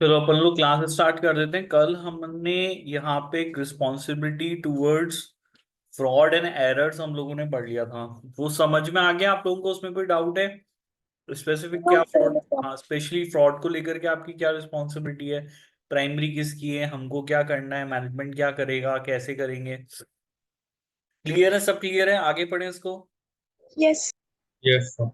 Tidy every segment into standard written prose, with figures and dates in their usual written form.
चलो अपन लोग class start कर देते हैं। कल हमने यहाँ पे एक responsibility towards fraud and errors हम लोगों ने पढ़ लिया था। वो समझ में आ गया आप लोगों को? उसमें कोई डाउट है? स्पेसिफिक क्या फ्रॉड, हाँ स्पेशली फ्रॉड को लेकर के आपकी क्या रिस्पॉन्सिबिलिटी है? प्राइमरी किसकी है? हमको क्या करना है? मैनेजमेंट क्या करेगा? कैसे करेंगे? क्लियर है? सब क्लियर है? आगे पढ़े इसको। यस। Yes sir.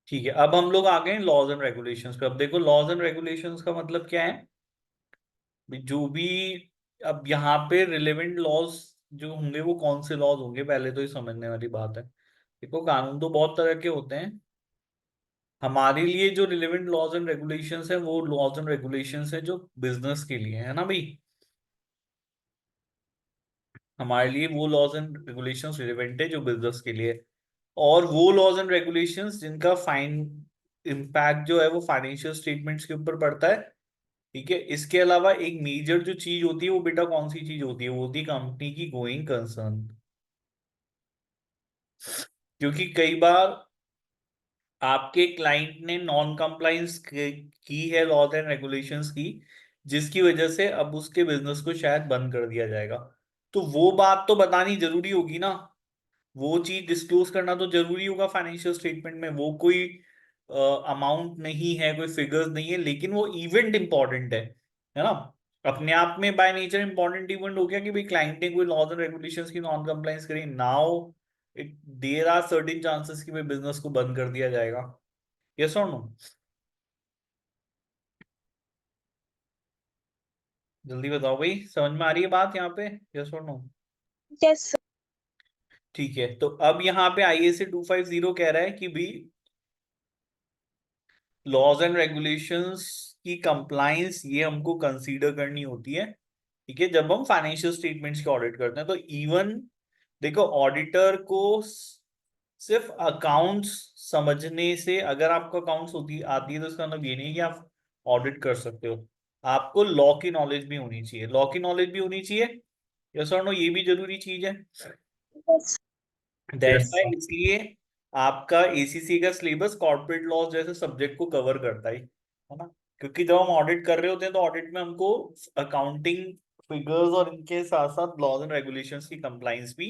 ठीक है, अब हम लोग आ गए लॉज एंड रेगुलेशंस पे। अब देखो लॉज एंड रेगुलेशंस का मतलब क्या है। जो भी अब यहाँ पे रिलेवेंट लॉज जो होंगे वो कौन से लॉज होंगे, पहले तो ये समझने वाली बात है। देखो कानून तो बहुत तरह के होते हैं। हमारे लिए जो रिलेवेंट लॉज एंड रेगुलेशंस है वो लॉज एंड रेगुलेशंस है जो बिजनेस के लिए है ना भाई। हमारे लिए वो लॉज एंड रेगुलेशंस रिलेवेंट है जो बिजनेस के लिए है। और वो लॉज एंड रेगुलेशंस जिनका फाइन इम्पैक्ट जो है वो फाइनेंशियल स्टेटमेंट्स के ऊपर पड़ता है। ठीक है, इसके अलावा एक मेजर जो चीज होती है वो बेटा कौन सी चीज होती है? वो होती है कंपनी की गोइंग कंसर्न। क्योंकि कई बार आपके क्लाइंट ने नॉन कंप्लाइंस की है लॉज एंड रेगुलेशंस की, जिसकी वजह से अब उसके बिजनेस को शायद बंद कर दिया जाएगा। तो वो बात तो बतानी जरूरी होगी ना। वो चीज डिस्क्लोज करना तो जरूरी होगा फाइनेंशियल स्टेटमेंट में। वो कोई अमाउंट नहीं है, कोई फिगर्स नहीं है, लेकिन वो इवेंट इंपॉर्टेंट है ना। अपने आप में बाय नेचर इंपॉर्टेंट इवेंट हो गया कि भाई क्लाइंट ने कोई लॉज एंड रेगुलेशंस की नॉन कंप्लायंस करी, now it there are certain chances कि भाई बिजनेस को बंद कर दिया जाएगा। यस और नो? जल्दी बताओ भाई, समझ में आ रही है बात यहाँ पे? यस और नो? यस। ठीक है, तो अब यहाँ पे आईएसी 250 कह रहा है कि भाई लॉज एंड रेगुलेशंस की कंप्लाइंस ये हमको कंसीडर करनी होती है। ठीक है, जब हम फाइनेंशियल स्टेटमेंट्स के ऑडिट करते हैं तो इवन देखो ऑडिटर को सिर्फ अकाउंट्स समझने से, अगर आपको अकाउंट्स होती आती है तो इसका मतलब ये नहीं कि आप ऑडिट कर सकते हो। आपको लॉ की नॉलेज भी होनी चाहिए, लॉ की नॉलेज भी होनी चाहिए। यस और नो? ये भी जरूरी चीज है। यस। दैट्स व्हाई इसलिए आपका एसीसी का सिलेबस कॉर्पोरेट लॉ जैसे सब्जेक्ट को कवर करता है ना। क्योंकि जब हम ऑडिट कर रहे होते हैं तो ऑडिट में हमको अकाउंटिंग फिगर्स और इनके साथ साथ लॉज एंड रेगुलेशंस की कंप्लाइंस भी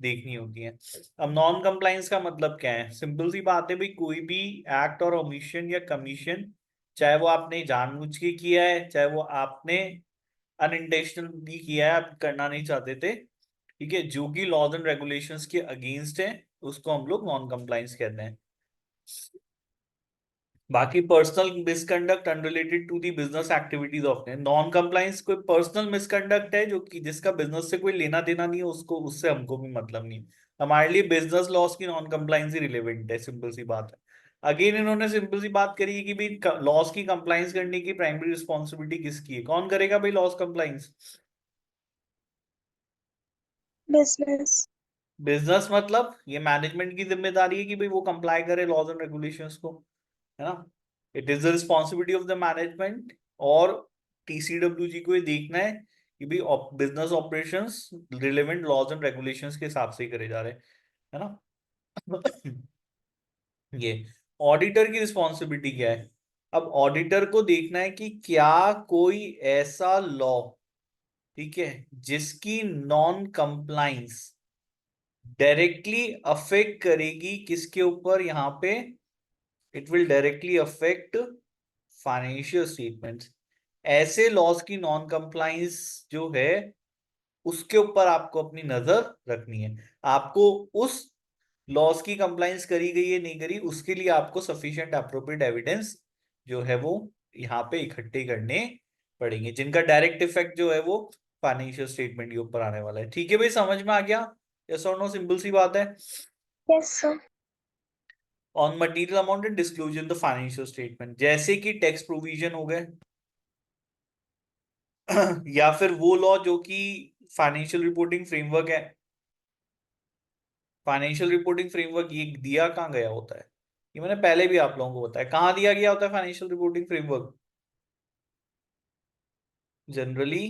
देखनी होती है। अब नॉन कंप्लाइंस का मतलब क्या है? सिंपल सी बात है भाई, कोई भी एक्ट और ओमिशन या कमीशन, चाहे वो आपने जानबूझ के किया है, चाहे वो आपने अनइंटेंशनली किया है, आप करना नहीं चाहते थे, ठीक है, जो कि लॉज एंड रेगुलेशंस के अगेंस्ट है, उसको हम लोग नॉन कंप्लाइंस कहते हैं। बाकी personal misconduct unrelated to the business activities of non compliance कोई पर्सनल मिसकंडक्ट है जो कि जिसका बिजनेस से कोई लेना देना नहीं है, उसको उससे हमको भी मतलब नहीं है। हमारे लिए बिजनेस लॉस की नॉन कंप्लाइंस ही रिलेवेंट है, सिंपल सी बात है। अगेन इन्होंने सिंपल सी बात करी है कि भाई लॉस की कंप्लाइंस करने की प्राइमरी रिस्पॉन्सिबिलिटी किसकी है? कौन करेगा भाई लॉस कंप्लाइंस? बिजनेस। बिजनेस मतलब ये मैनेजमेंट की जिम्मेदारी है कि भाई वो कंप्लाई करे लॉज एंड रेगुलेशंस को, है ना। It is the responsibility of the management. और टीसीडब्ल्यूजी को ये देखना है कि भाई business operations relevant laws and regulations के हिसाब से ही करे जा रहे हैं, है ना। ये ऑडिटर की रिस्पॉन्सिबिलिटी क्या है? अब ऑडिटर को देखना है कि क्या कोई ऐसा लॉ, ठीक है, जिसकी नॉन कंप्लाइंस डायरेक्टली अफेक्ट करेगी किसके ऊपर यहाँ पे? It will directly affect financial statements. ऐसे लॉस की नॉन कंप्लाइंस जो है उसके ऊपर आपको अपनी नजर रखनी है। आपको उस लॉस की कंप्लाइंस करी गई है नहीं करी, उसके लिए आपको सफिशिएंट अप्रोप्रिएट एविडेंस जो है वो यहाँ पे इकट्ठे करने पड़ेंगे, जिनका डायरेक्ट इफेक्ट जो है वो फाइनेंशियल स्टेटमेंट के ऊपर आने वाला है। ठीक है भाई, समझ में आ गया? यस और नो? सिंपल सी बात है। Yes sir. On material amount and disclosure in the financial statement, जैसे कि टैक्स प्रोविजन हो गए या फिर वो लॉ जो कि फाइनेंशियल रिपोर्टिंग फ्रेमवर्क है। फाइनेंशियल रिपोर्टिंग फ्रेमवर्क ये दिया कहाँ गया होता है? ये मैंने पहले भी आप लोगों को बताया, कहाँ दिया गया होता है फाइनेंशियल रिपोर्टिंग फ्रेमवर्क? जनरली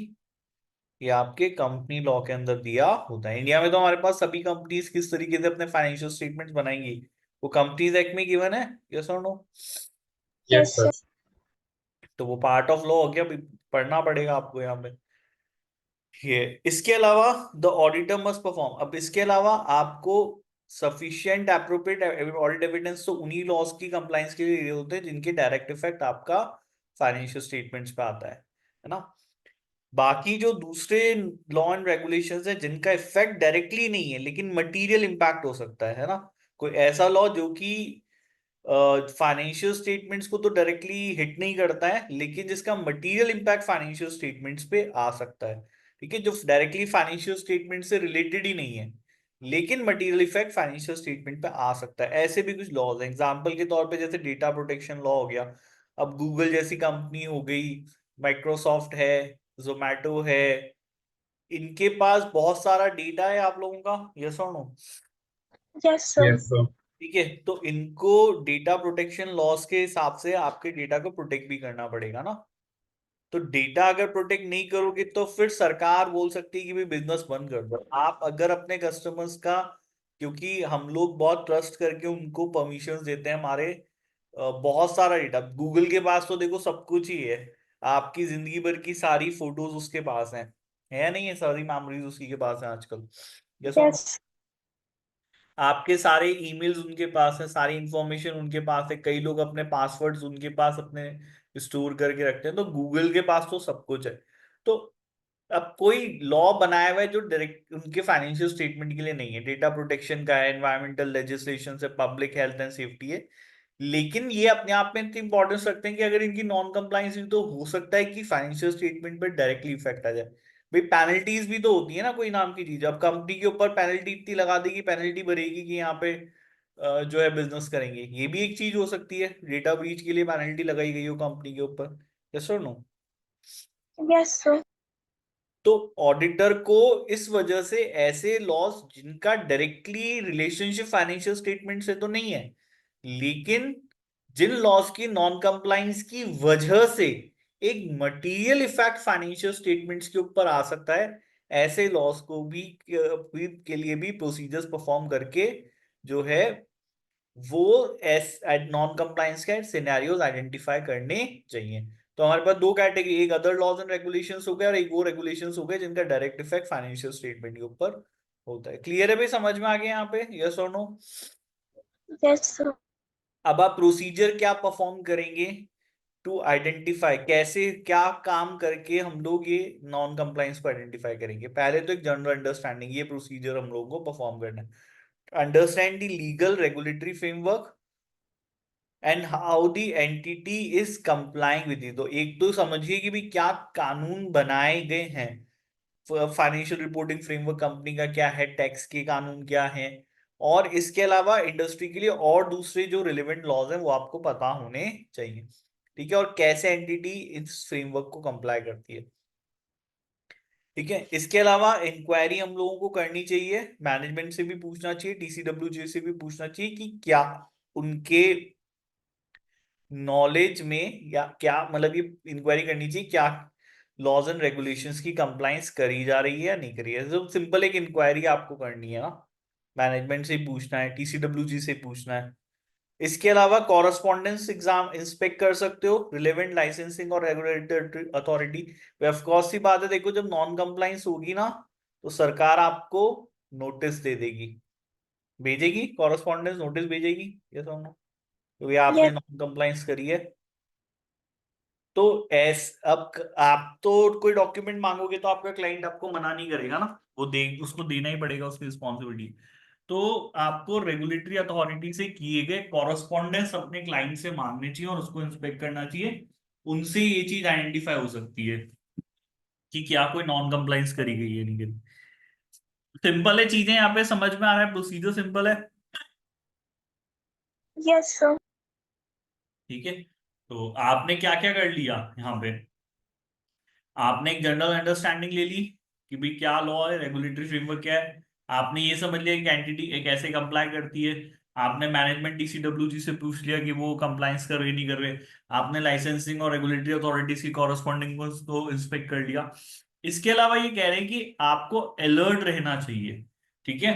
ये आपके कंपनी लॉ के अंदर दिया होता है। इंडिया में तो हमारे पास सभी कंपनीज किस तरीके से अपने फाइनेंशियल स्टेटमेंट्स बनाएंगी, वो कंपनीज एक्ट में गिवन है। यस और नो? Yes sir. तो वो पार्ट ऑफ लॉ हो गया, अभी पढ़ना पड़ेगा आपको यहाँ पे। ये इसके अलावा द ऑडिटर मस्ट परफॉर्म, अब इसके अलावा आपको सफिशिएंट एप्रोप्रिएट ऑडिट एविडेंस तो उन्हीं लॉस की कंप्लाइंस के लिए होते हैं जिनके डायरेक्ट इफेक्ट आपका फाइनेंशियल स्टेटमेंट्स पे आता है ना। बाकी जो दूसरे लॉ एंड रेगुलेशंस है जिनका इफेक्ट डायरेक्टली नहीं है लेकिन मटेरियल इंपैक्ट हो सकता है ना, कोई ऐसा लॉ जो कि फाइनेंशियल स्टेटमेंट्स को तो डायरेक्टली हिट नहीं करता है लेकिन जिसका मटेरियल इंपैक्ट फाइनेंशियल स्टेटमेंट्स पे आ सकता है, ठीक है, जो डायरेक्टली फाइनेंशियल स्टेटमेंट से रिलेटेड ही नहीं है लेकिन मटेरियल इफेक्ट फाइनेंशियल स्टेटमेंट पे आ सकता है। ऐसे भी कुछ लॉज हैं, एग्जांपल के तौर पे जैसे डेटा प्रोटेक्शन लॉ हो गया। अब गूगल जैसी कंपनी हो गई, माइक्रोसॉफ्ट है, जोमेटो है, इनके पास बहुत सारा डेटा है आप लोगों का, यस और no? Yes, sir. Yes, sir. ठीक है, तो इनको डेटा प्रोटेक्शन लॉस के हिसाब से आपके डेटा को प्रोटेक्ट भी करना पड़ेगा ना। तो डेटा अगर प्रोटेक्ट नहीं करोगे तो फिर सरकार बोल सकती है कि भाई बिजनेस बंद कर दो। आप अगर अपने कस्टमर्स का, क्योंकि हम लोग बहुत ट्रस्ट करके उनको परमिशंस देते हैं, हमारे बहुत सारा डेटा गूगल के पास तो देखो सब कुछ ही है, आपकी जिंदगी भर की सारी फोटोज उसके पास हैं, है या नहीं है, सारी मेमोरीज उसी के पास हैं आजकल, यस और नो? Yes. आपके सारे ईमेल्स उनके पास है, सारी इंफॉर्मेशन उनके पास है, कई लोग अपने पासवर्ड्स उनके पास अपने स्टोर करके रखते हैं, तो गूगल के पास तो सब कुछ है। तो अब कोई लॉ बनाया हुआ है जो डायरेक्ट उनके फाइनेंशियल स्टेटमेंट के लिए नहीं है, डेटा प्रोटेक्शन का है, एनवायरमेंटल लेजिस्लेशन से, पब्लिक हेल्थ एंड सेफ्टी है, लेकिन ये अपने आप में इतनी इंपॉर्टेंस रखते हैं कि अगर इनकी नॉन कंप्लाइंस हुई तो हो सकता है कि फाइनेंशियल स्टेटमेंट पर डायरेक्टली इफेक्ट आ जाए। भाई पेनल्टीज भी तो होती है ना कोई नाम की चीज, अब कंपनी के ऊपर पेनल्टी इतनी लगा देगी, पेनल्टी भरेगी कि यहाँ पे जो है बिजनेस करेंगे, ये भी एक चीज हो सकती है, डेटा ब्रीच के लिए पेनल्टी लगाई गई हो कंपनी के ऊपर, यस और नो? Yes, sir. तो ऑडिटर को इस वजह से ऐसे लॉस जिनका डायरेक्टली रिलेशनशिप फाइनेंशियल स्टेटमेंट से तो नहीं है लेकिन जिन लॉस की नॉन कंप्लाइंस की वजह से एक मटेरियल इफेक्ट फाइनेंशियल स्टेटमेंट्स के ऊपर आ सकता है, ऐसे लॉस को भी के लिए भी प्रोसीजर्स परफॉर्म करके जो है वो एस नॉन कंप्लायंस के सिनेरियोज आइडेंटिफाई करने चाहिए। तो हमारे पास दो कैटेगरी, एक अदर लॉज एंड रेगुलेशंस हो गए और एक वो रेगुलेशंस हो गए जिनका डायरेक्ट इफेक्ट फाइनेंशियल स्टेटमेंट के ऊपर होता है। क्लियर है भाई, समझ में आ गया यहाँ पे, यस और नो? Yes, sir. अब आप प्रोसीजर क्या परफॉर्म करेंगे टू आइडेंटिफाई, कैसे क्या काम करके हम लोग ये नॉन कंप्लायंस को आइडेंटिफाई करेंगे? पहले तो एक जनरल अंडरस्टैंडिंग, ये प्रोसीजर हम लोगों को परफॉर्म करना है। Understand the legal regulatory framework and how the entity is complying with it. तो एक तो समझिए कि भी क्या कानून बनाए गए हैं, फाइनेंशियल रिपोर्टिंग फ्रेमवर्क कंपनी का क्या है, टैक्स के कानून क्या है, और इसके अलावा इंडस्ट्री के लिए और दूसरे जो रिलेवेंट लॉज हैं वो आपको पता होने चाहिए, ठीक है, और कैसे एंटिटी इस फ्रेमवर्क को कंप्लाई करती है, ठीक है। इसके अलावा इंक्वायरी हम लोगों को करनी चाहिए, मैनेजमेंट से भी पूछना चाहिए, टीसीडब्ल्यूजी से भी पूछना चाहिए कि क्या उनके नॉलेज में या क्या, मतलब ये इंक्वायरी करनी चाहिए क्या लॉज एंड रेगुलेशंस की कंप्लाइंस करी जा रही है या नहीं करी है। तो सिंपल एक इंक्वायरी आपको करनी है ना, मैनेजमेंट से ही पूछना है, टीसीडब्ल्यूजी से पूछना है। इसके अलावा कॉरेस्पॉन्डेंस एग्जाम इंस्पेक्ट कर सकते हो रिलेवेंट लाइसेंसिंग और रेगुलेटरी अथॉरिटी। ऑफ कोर्स सी बात है, देखो जब नॉन कंप्लाइंस होगी ना तो सरकार आपको नोटिस दे देगी, भेजेगी, कॉरेस्पॉन्डेंस नोटिस भेजेगी, ये समझो, क्योंकि आपने Yes. नॉन कंप्लाइंस करी है। तो अब आप तो कोई डॉक्यूमेंट मांगोगे तो आपका क्लाइंट आपको मना नहीं करेगा ना, वो दे उसको देना ही पड़ेगा, उसकी रिस्पॉन्सिबिलिटी। तो आपको रेगुलेटरी अथॉरिटी से किए गए कॉरेस्पॉन्डेंस अपने क्लाइंट से मांगने चाहिए और उसको इंस्पेक्ट करना चाहिए, उनसे ये चीज आइडेंटिफाई हो सकती है कि क्या कोई नॉन कंप्लाइंस करी गई है नहीं करी। सिंपल है चीजें, यहाँ पे समझ में आ रहा है, प्रोसीजर सिंपल है, Yes, sir. ठीक है। तो आपने क्या क्या कर लिया यहाँ पे, आपने एक जनरल अंडरस्टैंडिंग ले ली कि भाई क्या लॉ है, रेगुलेटरी फ्रेमवर्क क्या है, आपने ये समझ लिया कि एंटिटी एक ऐसे कंप्लाई करती है, आपने मैनेजमेंट टीसीडब्ल्यूजी से पूछ लिया कि वो कंप्लायंस कर रहे नहीं कर रहे, आपने लाइसेंसिंग और रेगुलेटरी अथॉरिटीज की कॉरेस्पॉन्डिंग को इंस्पेक्ट कर लिया। इसके अलावा ये कह रहे हैं कि आपको अलर्ट रहना चाहिए, ठीक है।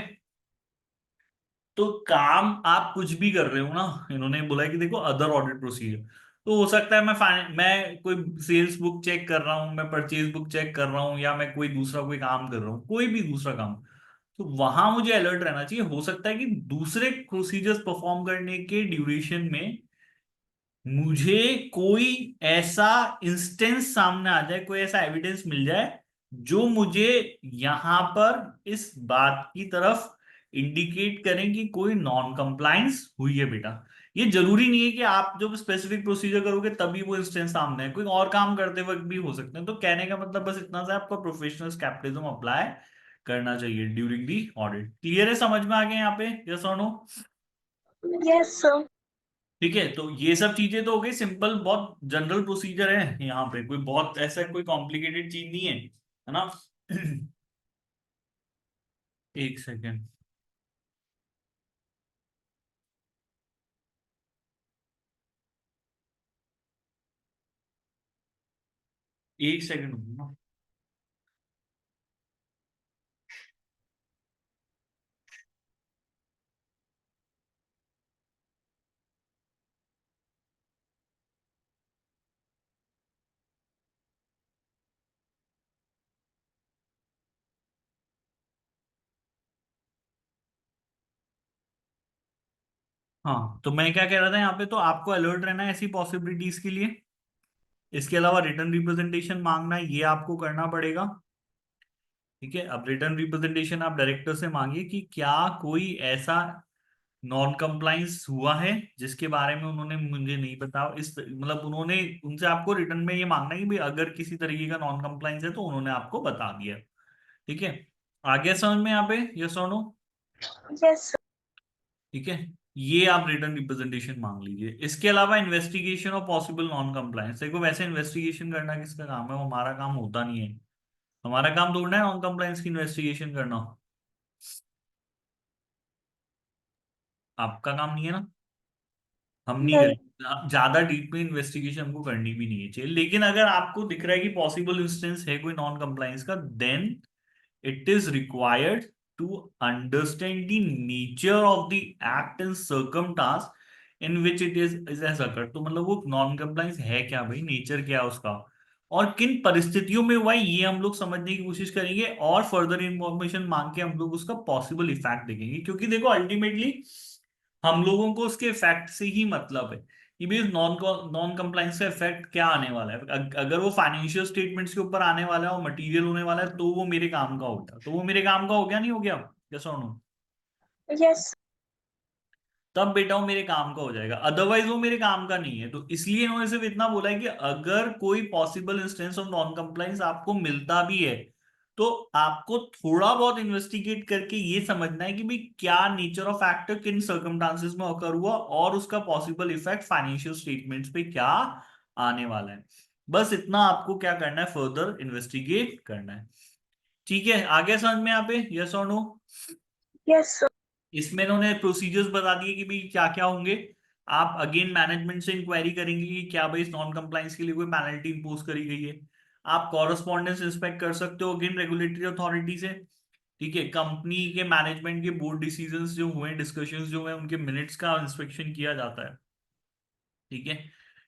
तो काम आप कुछ भी कर रहे हो ना, इन्होंने बोला है कि देखो अदर ऑडिट प्रोसीजर, तो हो सकता है मैं कोई सेल्स बुक चेक कर रहा हूँ, मैं परचेज बुक चेक कर रहा हूँ, या मैं कोई दूसरा कोई काम कर रहा हूँ, कोई भी दूसरा काम, तो वहां मुझे अलर्ट रहना चाहिए। हो सकता है कि दूसरे प्रोसीजर्स परफॉर्म करने के ड्यूरेशन में मुझे कोई ऐसा इंस्टेंस सामने आ जाए, कोई ऐसा एविडेंस मिल जाए जो मुझे यहां पर इस बात की तरफ इंडिकेट करें कि कोई नॉन कंप्लायंस हुई है बेटा। ये जरूरी नहीं है कि आप जब स्पेसिफिक प्रोसीजर करोगे तभी वो इंस्टेंस सामने है, कोई और काम करते वक्त भी हो सकते हैं। तो कहने का मतलब बस इतना सा, आपको प्रोफेशनल स्केप्टिज्म अप्लाई करना चाहिए ड्यूरिंग दी ऑडिट। क्लियर है, समझ में आ गया यहाँ पे, यस और नो? Yes, sir. ठीक है, तो ये सब चीजें तो हो गई सिंपल, बहुत जनरल प्रोसीजर है यहाँ पे, कोई बहुत ऐसा कोई कॉम्प्लिकेटेड चीज नहीं है ना? एक सेकेंड, एक सेकेंड ना। हाँ, तो मैं क्या कह रहा था यहाँ पे, तो आपको अलर्ट रहना है ऐसी पॉसिबिलिटीज के लिए। इसके अलावा रिटर्न रिप्रेजेंटेशन मांगना है, ये आपको करना पड़ेगा। ठीक है, अब रिटर्न रिप्रेजेंटेशन आप डायरेक्टर से मांगिए कि क्या कोई ऐसा नॉन कंप्लाइंस हुआ है जिसके बारे में उन्होंने मुझे नहीं बताया, इस मतलब उन्होंने उनसे आपको रिटर्न में ये मांगना है कि भाई अगर किसी तरीके का नॉन कंप्लाइंस है तो उन्होंने आपको बता दिया। ठीक है, आगे समझ में यहाँ पे, यस और नो? Yes, sir. ठीक है, ये आप रिटर्न रिप्रेजेंटेशन मांग लीजिए। इसके अलावा इन्वेस्टिगेशन और पॉसिबल नॉन कंप्लायंस, देखो वैसे इन्वेस्टिगेशन करना किसका काम है, वो हमारा काम होता नहीं है। हमारा काम थोड़ा है नॉन कंप्लायंस की इन्वेस्टिगेशन करना, आपका काम नहीं है ना, हम नहीं नहीं. करेंगे ज्यादा डीप में इन्वेस्टिगेशन, हमको करनी भी नहीं है चाहिए। लेकिन अगर आपको दिख रहा है कि पॉसिबल इंस्टेंस है कोई नॉन कंप्लायंस का, then it is required to understand the nature of the act and circumstance in which it is as occur. तो मतलब वो नॉन कंप्लायंस है क्या भाई, नेचर क्या है उसका, और किन परिस्थितियों में हुआ है, ये हम लोग समझने की कोशिश करेंगे, और फर्दर इंफॉर्मेशन मांग के हम लोग उसका पॉसिबल इफेक्ट देखेंगे। क्योंकि देखो अल्टीमेटली हम लोगों को उसके इफेक्ट से ही मतलब है कि भाई नॉन नॉन कंप्लायंस का इफेक्ट क्या आने वाला है। अगर वो फाइनेंशियल स्टेटमेंट्स के ऊपर आने वाला है और मटेरियल होने वाला है तो वो मेरे काम का होगा, तो वो मेरे काम का हो गया नहीं हो गया, यस और नो? Yes. तब बेटा वो मेरे काम का हो जाएगा, अदरवाइज वो मेरे काम का नहीं है। तो इसलिए इन्होंने सिर्फ इतना बोला है कि अगर कोई possible instance of non compliance आपको मिलता भी है तो आपको थोड़ा बहुत इन्वेस्टिगेट करके ये समझना है कि भाई क्या नेचर ऑफ फैक्टर किन सर्कमस्टांसेस में अकर हुआ और उसका पॉसिबल इफेक्ट फाइनेंशियल स्टेटमेंट्स पे क्या आने वाला है। बस इतना आपको क्या करना है, फर्दर इन्वेस्टिगेट करना है। ठीक है, आगे समझ में यहाँ पे, यस और नो? Yes, sir. इसमें इन्होंने प्रोसीजर्स बता दिए कि भाई क्या क्या होंगे। आप अगेन मैनेजमेंट से इंक्वायरी करेंगे कि क्या भाई इस नॉन कंप्लायंस के लिए कोई पेनल्टी इंपोज करी गई है। आप कॉरेस्पॉन्डेंस इंस्पेक्ट कर सकते हो अगेन रेगुलेटरी अथॉरिटी से। ठीक है, कंपनी के मैनेजमेंट के बोर्ड डिसीजंस जो हुए, डिस्कशंस जो हुए, उनके मिनट्स का इंस्पेक्शन किया जाता है। ठीक है,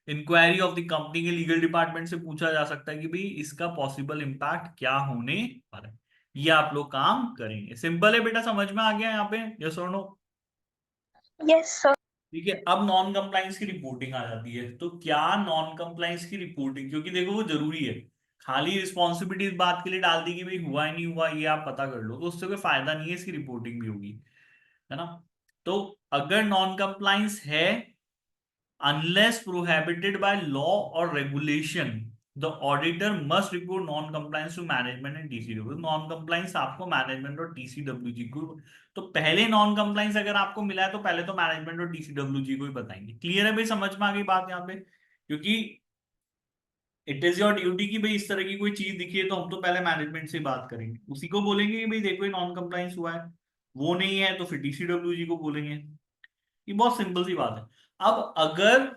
इंक्वायरी ऑफ द कंपनी के लीगल डिपार्टमेंट से पूछा जा सकता है कि भाई इसका पॉसिबल इम्पैक्ट क्या होने वाला है। ये आप लोग काम करेंगे, सिंपल है बेटा, समझ में आ गया यहाँ पे, यस और नो? Yes, sir. ठीक है, अब नॉन कंप्लायंस की रिपोर्टिंग आ जाती है। तो क्या नॉन कंप्लायंस की रिपोर्टिंग, क्योंकि देखो वो जरूरी है, खाली रिस्पॉन्सिबिलिटी इस बात के लिए डाल दी कि भाई हुआ ही नहीं हुआ ये आप पता कर लो, तो उससे कोई फायदा नहीं है, इसकी रिपोर्टिंग भी होगी, है ना? तो अगर नॉन कंप्लायंस है, unless prohibited by law or regulation, the auditor must report non-compliance to management and TCW। Non compliance आपको मैनेजमेंट और TCWG को, तो पहले नॉन कंप्लाइंस अगर आपको मिला है तो पहले तो मैनेजमेंट और TCWG को ही बताएंगे। क्लियर है भाई, समझ में आ गई बात यहाँ पे? क्योंकि इट इज योर ड्यूटी कि भाई इस तरह की कोई चीज दिखी है तो हम तो पहले मैनेजमेंट से बात करेंगे, उसी को बोलेंगे कि भाई देखो ये नॉन कंप्लाइंस हुआ है, वो नहीं है तो फिर TCWG को बोलेंगे। ये बहुत सिंपल सी बात है। अब अगर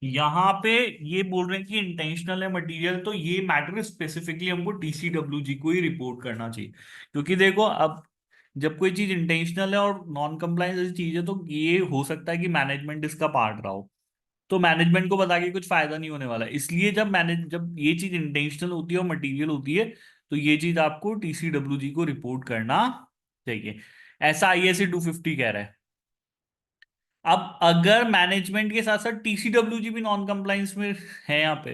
यहाँ पे ये बोल रहे हैं कि इंटेंशनल है मटेरियल, तो ये मैटर स्पेसिफिकली हमको TCWG को ही रिपोर्ट करना चाहिए। क्योंकि देखो अब जब कोई चीज इंटेंशनल है और नॉन कंप्लायंस ऐसी चीज है तो ये हो सकता है कि मैनेजमेंट इसका पार्ट रहा हो। तो मैनेजमेंट को बता के कुछ फायदा नहीं होने वाला, इसलिए जब ये चीज इंटेंशनल होती है और मटेरियल होती है, तो ये चीज आपको टीसीडब्ल्यूजी को रिपोर्ट करना चाहिए। ऐसा आईएसए 250 कह रहा है। अब अगर मैनेजमेंट के साथ साथ टीसीडब्ल्यूजी भी नॉन कंप्लाइंस में है यहाँ पे,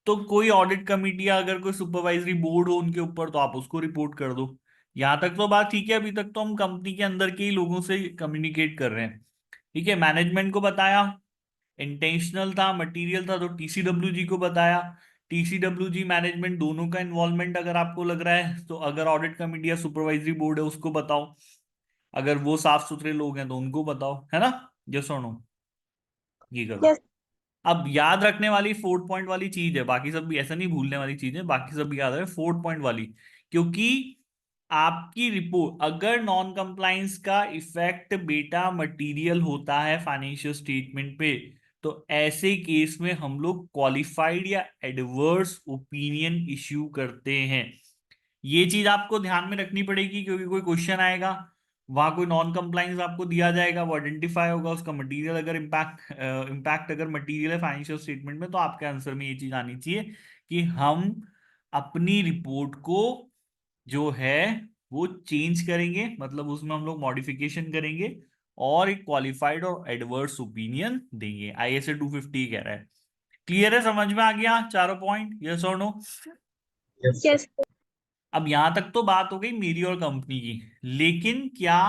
तो कोई ऑडिट कमिटी या अगर कोई सुपरवाइजरी बोर्ड हो उनके ऊपर, तो आप उसको रिपोर्ट कर दो। यहां तक तो बात ठीक है, अभी तक तो हम कंपनी के अंदर के ही लोगों से कम्युनिकेट कर रहे हैं। ठीक है, मैनेजमेंट को बताया, इंटेंशनल था, मटेरियल था, तो टीसीडब्ल्यूजी को बताया। टीसीडब्ल्यूजी मैनेजमेंट दोनों का इन्वॉल्वमेंट अगर आपको लग रहा है, तो अगर ऑडिट कमेटी या सुपरवाइजरी बोर्ड है उसको बताओ, अगर वो साफ सुथरे लोग हैं तो उनको बताओ, है ना। यस और नो, ये करो। yes, अब याद रखने वाली फोर्थ पॉइंट वाली चीज है, बाकी सब भी ऐसा नहीं भूलने वाली चीज है, बाकी सब भी याद है फोर्थ पॉइंट वाली। क्योंकि आपकी रिपोर्ट अगर नॉन कंप्लाइंस का इफेक्ट बेटा मटेरियल होता है फाइनेंशियल स्टेटमेंट पे, तो ऐसे केस में हम लोग क्वालिफाइड या एडवर्स ओपिनियन इश्यू करते हैं। ये चीज आपको ध्यान में रखनी पड़ेगी, क्योंकि कोई क्वेश्चन आएगा, वहां कोई नॉन कंप्लाइंस आपको दिया जाएगा, वो आइडेंटिफाई होगा, उसका मटेरियल अगर इम्पैक्ट अगर मटेरियल है फाइनेंशियल स्टेटमेंट में, तो आपके आंसर में ये चीज आनी चाहिए कि हम अपनी रिपोर्ट को जो है वो चेंज करेंगे, मतलब उसमें हम लोग मॉडिफिकेशन करेंगे और एक क्वालिफाइड और एडवर्स ओपिनियन देंगे। आईएसए 250 कह रहा है। क्लियर है, समझ में आ गया चारों पॉइंट, यस और नो। यस yes, अब यहां तक तो बात हो गई मेरी और कंपनी की, लेकिन क्या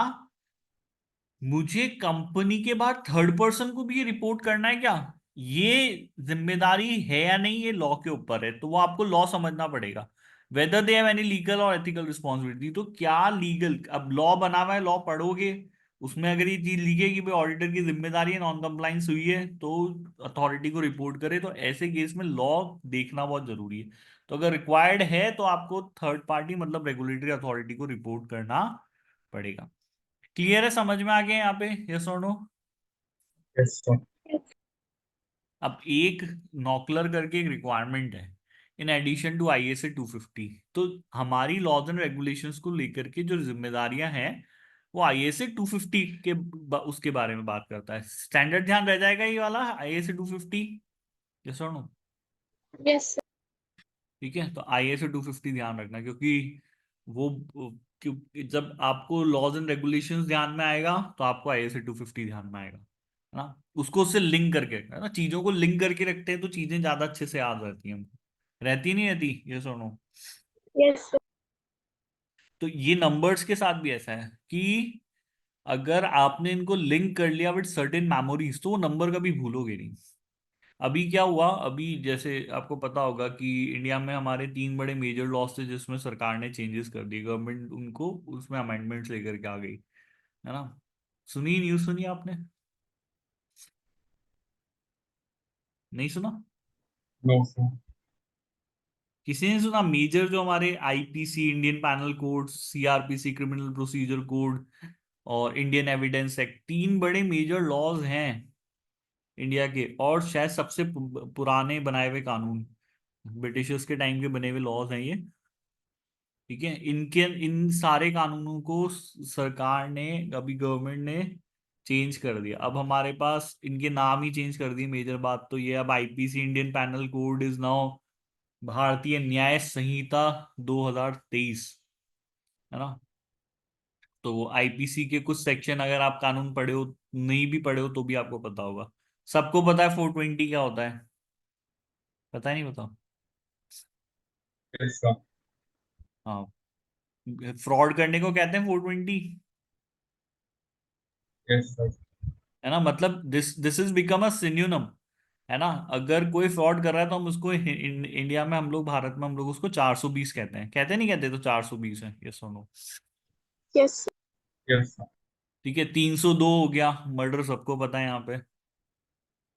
मुझे कंपनी के बाद थर्ड पर्सन को भी ये रिपोर्ट करना है क्या? ये जिम्मेदारी है या नहीं, ये लॉ के ऊपर है, तो वो आपको लॉ समझना पड़ेगा, whether they have any legal और एथिकल रिस्पॉन्सिबिलिटी। तो क्या लीगल, अब लॉ बना हुआ है, लॉ पढ़ोगे, उसमें अगर ये चीज लिखे कि भाई ऑडिटर की जिम्मेदारी है, नॉन कंप्लाइंस हुई है तो अथॉरिटी को रिपोर्ट करे, तो ऐसे केस में लॉ देखना बहुत जरूरी है। तो अगर रिक्वायर्ड है तो आपको थर्ड पार्टी मतलब रेगुलेटरी अथॉरिटी को रिपोर्ट करना पड़ेगा। क्लियर है, समझ में आ गया यहाँ पे, यस और नो। Yes sir. yes, अब एक नॉकलर करके एक रिक्वायरमेंट है इन एडिशन टू आईएसए 250। तो हमारी लॉज एंड रेगुलेशंस को लेकर के जो जिम्मेदारियां हैं, वो आईएसए 250 के उसके बारे में बात करता है। स्टैंडर्ड ध्यान रह जाएगा ये वाला आईएसए 250, यस और नो। yes, ठीक है, तो आईएसए 250 ध्यान रखना, क्योंकि वो क्योंकि जब आपको लॉज एंड रेगुलेशंस ध्यान में आएगा, तो आपको आईएसए 250 ध्यान में आएगा, है ना। उसको उससे लिंक करके रखना है ना, चीजों को लिंक करके रखते हैं तो चीजें ज्यादा अच्छे से याद रहती हैं हमको। रहती नहीं रहती, ये सुनो। yes, तो ये नंबर्स के साथ भी ऐसा है कि अगर आपने इनको लिंक कर लिया विद सर्टेन मेमोरीज, तो वो नंबर कभी भूलोगे नहीं। अभी क्या हुआ, अभी जैसे आपको पता होगा कि इंडिया में हमारे तीन बड़े मेजर लॉस थे जिसमें सरकार ने चेंजेस कर दिए, गवर्नमेंट उनको उसमें अमेंडमेंट्स लेकर के आ गई, है ना। सुनी, न्यूज़ सुनी आपने? नहीं सुना? No sir. किसी ने सुना? मेजर जो हमारे IPC Indian penal code, CrPC criminal procedure code और इंडियन एविडेंस एक्ट, तीन बड़े मेजर लॉज हैं इंडिया के, और शायद सबसे पुराने बनाए हुए कानून, ब्रिटिशर्स के टाइम के बने हुए लॉज हैं ये। ठीक है, इनके इन सारे कानूनों को सरकार ने, अभी गवर्नमेंट ने चेंज कर दिया। अब हमारे पास इनके नाम ही चेंज कर दिए, मेजर बात तो ये, अब IPC Indian penal code is now भारतीय न्याय संहिता 2023, है ना। तो वो आईपीसी के कुछ सेक्शन अगर आप कानून पढ़े हो, नहीं भी पढ़े हो तो भी आपको पता होगा। सबको पता है 420 क्या होता है? पता ही नहीं, बताओ। Yes sir. हाँ, फ्रॉड करने को कहते हैं 420, यस सर। है ना। मतलब this this is become a synonym, है ना। अगर कोई फ्रॉड कर रहा है तो हम उसको इंडिया में हम लोग, भारत में हम लोग उसको 420 कहते हैं, कहते नहीं कहते, तो 420 है, ये सुनो। yes, yes sir. ठीक है, 302 हो गया, मर्डर सबको पता है यहाँ पे,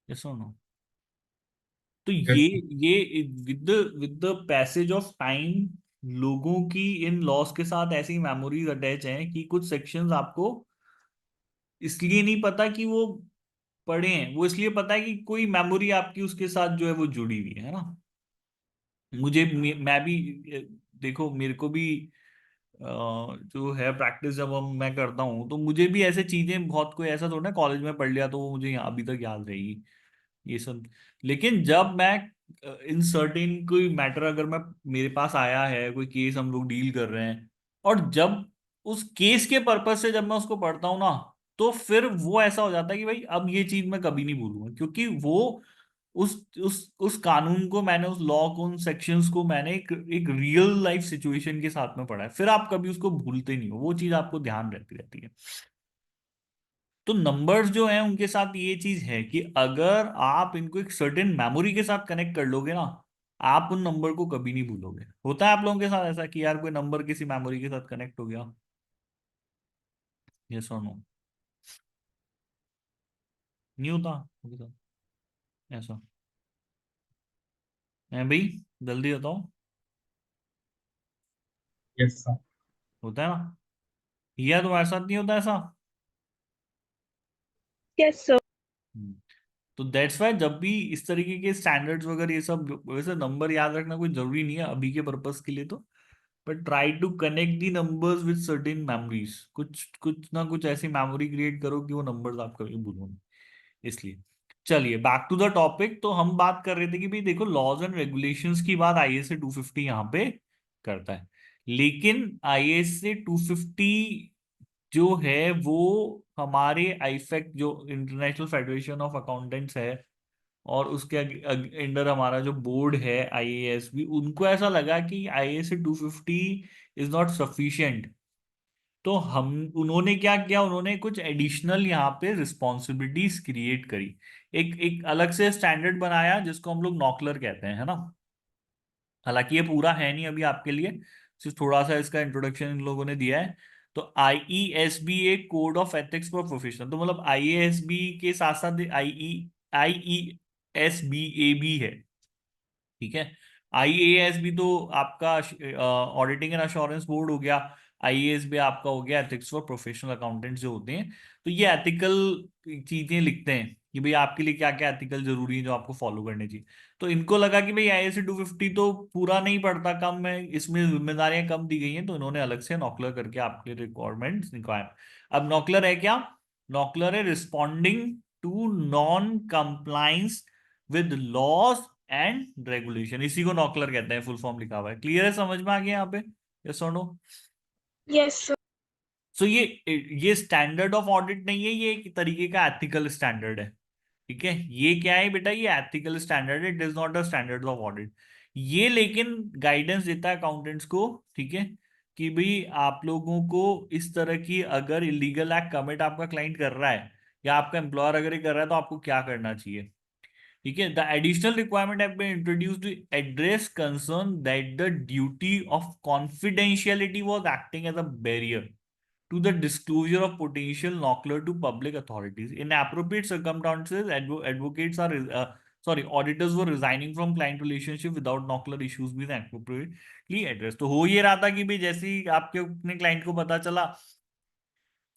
ये सुनो। तो यस सर। ये with the passage of time लोगों की इन लॉस के साथ ऐसी मेमोरीज अटैच हैं कि कुछ सेक्शंस आपको इसलिए नहीं पता कि वो पढ़े हैं, वो इसलिए पता है कि कोई मेमोरी आपकी उसके साथ जो है वो जुड़ी हुई है ना। मैं भी देखो, मेरे को भी जो है प्रैक्टिस जब मैं करता हूँ, तो मुझे भी ऐसे चीजें बहुत, कोई ऐसा थोड़ा ना कॉलेज में पढ़ लिया तो वो मुझे अभी तक याद रहेगी। ये सब। लेकिन जब मैं इन सर्टेन कोई मैटर अगर मैं मेरे पास आया है, कोई केस हम लोग डील कर रहे हैं, और जब उस केस के पर्पज से जब मैं उसको पढ़ता हूं ना, तो फिर वो ऐसा हो जाता है कि भाई अब ये चीज मैं कभी नहीं भूलूंगा, क्योंकि वो उस कानून को मैंने, उस लॉ को, उन सेक्शंस को मैंने एक रियल लाइफ सिचुएशन के साथ में पढ़ा है, फिर आप कभी उसको भूलते नहीं हो, वो चीज आपको ध्यान रहती रहती है। तो नंबर्स जो हैं उनके साथ ये चीज है कि अगर आप इनको एक सर्टेन मेमोरी के साथ कनेक्ट कर लोगे ना, आप उन नंबर को कभी नहीं भूलोगे। होता है आप लोगों के साथ ऐसा कि यार कोई नंबर किसी मेमोरी के साथ कनेक्ट हो गया? यस और नो? नहीं होता आपके साथ ऐसा? है भाई, जल्दी बताओ। Yes, sir. होता है ना? या तुम्हारे साथ नहीं होता ऐसा? Yes, sir. हम्म। तो दैट्स वाई जब भी इस तरीके के स्टैंडर्ड्स वगैरह ये सब, वैसे नंबर याद रखना कोई जरूरी नहीं है अभी के पर्पस के लिए तो, but try to connect the numbers with certain memories, कुछ कुछ ना कुछ ऐसी मेमोरी क्रिएट करो कि वो नंबर्स आप कभी भूलो नहीं। इसलिए चलिए बैक टू द टॉपिक। तो हम बात कर रहे थे कि भाई देखो, लॉज एंड रेगुलेशंस की बात आईएएस 250 यहाँ पे करता है, लेकिन आईएएस 250 जो है वो हमारे आईफेक्ट, जो इंटरनेशनल फेडरेशन ऑफ अकाउंटेंट्स है, और उसके अंडर हमारा जो बोर्ड है आईएएस भी, उनको ऐसा लगा कि आईएएस 250 इज नॉट सफिशिएंट। तो हम उन्होंने क्या किया, उन्होंने कुछ एडिशनल यहाँ पे रिस्पॉन्सिबिलिटीज क्रिएट करी। एक एक अलग से स्टैंडर्ड बनाया जिसको हम लोग नॉकलर कहते हैं, है ना। हालांकि ये पूरा है नहीं अभी आपके लिए, सिर्फ थोड़ा सा इसका इंट्रोडक्शन इन लोगों ने दिया है। तो आईईएसबी एक code of ethics for professional, तो मतलब आईएएसबी के साथ साथ आईईएसबी भी है। ठीक है। आईएएस भी तो आपका ऑडिटिंग एंड अश्योरेंस बोर्ड हो गया, आईएएस भी आपका हो गया एथिक्स फॉर प्रोफेशनल अकाउंटेंट्स जो होते हैं। तो ये एथिकल चीजें लिखते हैं कि भाई आपके लिए क्या क्या एथिकल जरूरी है जो आपको फॉलो करने चाहिए। तो इनको लगा कि भाई आईएएस 250 तो पूरा नहीं पड़ता, कम है, इसमें जिम्मेदारियां कम दी गई हैं, तो इन्होंने अलग से नॉकलर करके आपके रिक्वायरमेंट्स निकाले। अब नॉकलर है क्या? नॉकलर है responding to non compliance with laws and regulation, इसी को नॉकलर कहते हैं, फुल फॉर्म लिखा हुआ है। क्लियर है, समझ में आ गया यहाँ पे? यस और नो? Yes, sir. सो ये स्टैंडर्ड ऑफ ऑडिट नहीं है, ये एक तरीके का एथिकल स्टैंडर्ड है। ठीक है, ये क्या है बेटा, ये एथिकल स्टैंडर्ड है, it is not a standard of audit. ये लेकिन गाइडेंस देता है अकाउंटेंट्स को, ठीक है, कि भाई आप लोगों को इस तरह की अगर इलीगल एक्ट कमिट आपका क्लाइंट कर रहा है, या आपका एम्प्लॉयर अगर ये कर रहा है, तो आपको क्या करना चाहिए। ठीक है, the additional requirement have been introduced to address concern that the duty of confidentiality was acting as a barrier to the disclosure of potential knockler to public authorities. In appropriate circumstances, advocates are, auditors were resigning from client relationship without knockler issues being appropriately addressed. तो हो ये रहा था कि भाई जैसे ही आपके अपने क्लाइंट को पता चला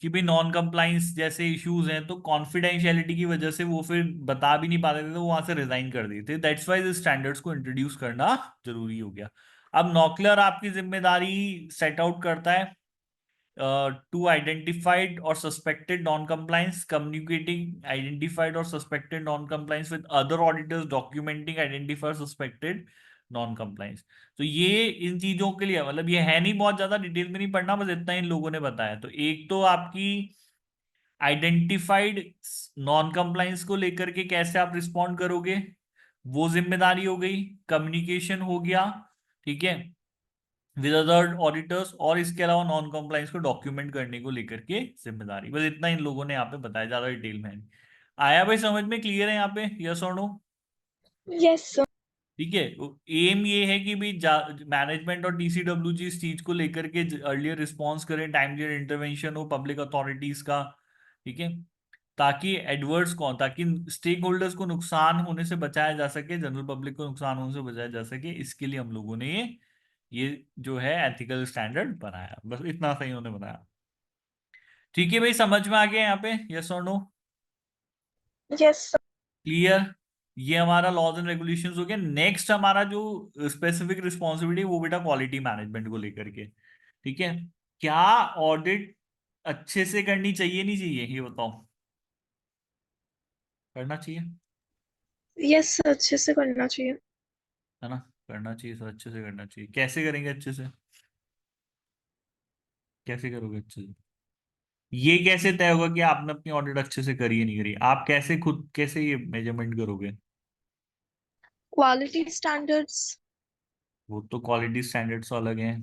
कि भाई नॉन कंप्लाइंस जैसे इश्यूज हैं, तो कॉन्फिडेंशियलिटी की वजह से वो फिर बता भी नहीं पाते थे, तो वहां से रिजाइन कर दिए थे। दैट्स वाई स्टैंडर्ड्स को इंट्रोड्यूस करना जरूरी हो गया। अब नॉकलर आपकी जिम्मेदारी सेट आउट करता है to identified or suspected non-compliance, communicating identified or suspected non-compliance with other auditors, documenting identified suspected non-compliance। तो ये इन चीजों के लिए, मतलब ये है नहीं, बहुत ज्यादा डिटेल में नहीं पढ़ना, बस इतना इन लोगों ने बताया। तो एक तो आपकी आइडेंटिफाइड नॉन कंप्लाइंस को लेकर के कैसे आप रिस्पॉन्ड करोगे, वो जिम्मेदारी हो गई। कम्युनिकेशन हो गया, ठीक है, विद अदर ऑडिटर्स, और इसके अलावा नॉन कॉम्प्लाइंस को डॉक्यूमेंट करने को लेकर के जिम्मेदारी। बस इतना इन लोगों ने यहाँ पे बताया, ज्यादा डिटेल में नहीं। आया भाई समझ में? क्लियर है यहाँ पे? यस और नो? Yes, sir. ठीक है। एम ये है कि भाई मैनेजमेंट और टीसीडब्ल्यूजी इस चीज को लेकर के अर्लियर रिस्पॉन्स करें, टाइमली इंटरवेंशन हो पब्लिक अथॉरिटीज का। ठीक है, ताकि एडवर्स कौन, ताकि स्टेक होल्डर्स को नुकसान होने से बचाया जा सके, जनरल पब्लिक को नुकसान होने से बचाया जा सके, इसके लिए हम लोगों ने ये जो है एथिकल स्टैंडर्ड बनाया। बस इतना सही उन्होंने बनाया। ठीक है भाई, समझ में आ गया यहाँ पे? यस और नो? Yes, sir. क्लियर? ये हमारा लॉज एंड रेगुलेशंस हो गया। नेक्स्ट हमारा जो स्पेसिफिक रिस्पॉन्सिबिलिटी, वो बेटा क्वालिटी मैनेजमेंट को लेकर के। ठीक है, क्या ऑडिट अच्छे से करनी चाहिए नहीं चाहिए, ये बताओ। करना चाहिए? यस सर, अच्छे से करना चाहिए। है ना? करना चाहिए सर, अच्छे से करना चाहिए। कैसे करेंगे अच्छे से? कैसे करोगे अच्छे से? ये कैसे तय होगा कि आपने अपनी ऑडिट अच्छे से करी है नहीं करी? आप कैसे खुद कैसे ये मेजरमेंट करोगे? Quality standards. वो तो क्वालिटी स्टैंडर्ड्स तो अलग हैं।